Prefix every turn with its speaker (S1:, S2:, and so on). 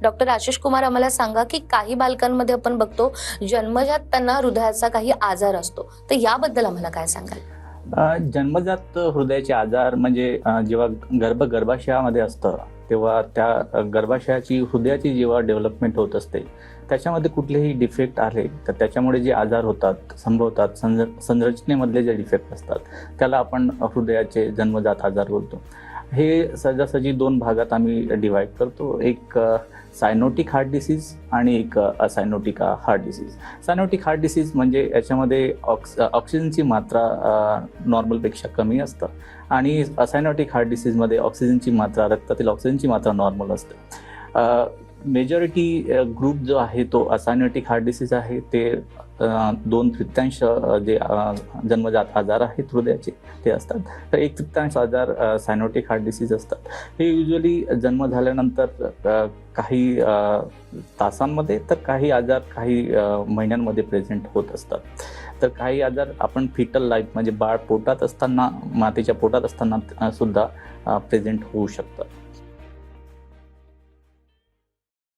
S1: Doctor Ashish Kumar, आम्हाला सांगा की काही बालकांमध्ये आपण बघतो जन्मजात त्यांना हृदयाचा काही आजार असतो, तर याबद्दल आम्हाला काय सांगाल?
S2: जन्मजात हृदयाचे आजार म्हणजे जेव्हा गर्भाशयामध्ये असतं तेव्हा त्या गर्भाशयाची हृदयाची जेव्हा डेव्हलपमेंट होत असते त्याच्यामध्ये कुठलेही डिफेक्ट आले तर त्याच्यामुळे जे आजार होतात संभवतात संरचनेमधले जे डिफेक्ट असतात त्याला आपण हृदयाचे जन्मजात आजार बोलतो. हे सहजासहजी दोन भागात आम्ही डिवाइड करतो, एक सायनोटिक हार्ट डिसीज आणि एक असायनोटिक heart disease. Cyanotic heart disease म्हणजे याच्यामध्ये ऑक्सिजनची मात्रा नॉर्मलपेक्षा कमी असतं आणि असायनोटिक हार्ट डिसीजमध्ये ऑक्सिजनची मात्रा रक्तातील ऑक्सिजनची मात्रा नॉर्मल असते. मेजॉरिटी ग्रुप जो आहे तो असायनोटिक हार्ट डिसीज आहे. ते 2/3 जे जन्मजात आजार आहेत हृदयाचे ते असतात, तर 1/3 आजार सायनोटिक हार्ट डिसीज असतात. हे युजली जन्म झाल्यानंतर काही तासांमध्ये तर काही आजार काही महिन्यांमध्ये प्रेझेंट होत असतात. तर काही आजार आपण फिटल लाईफ म्हणजे बाळ पोटात असताना मातेच्या पोटात असताना सुद्धा प्रेझेंट होऊ शकतात.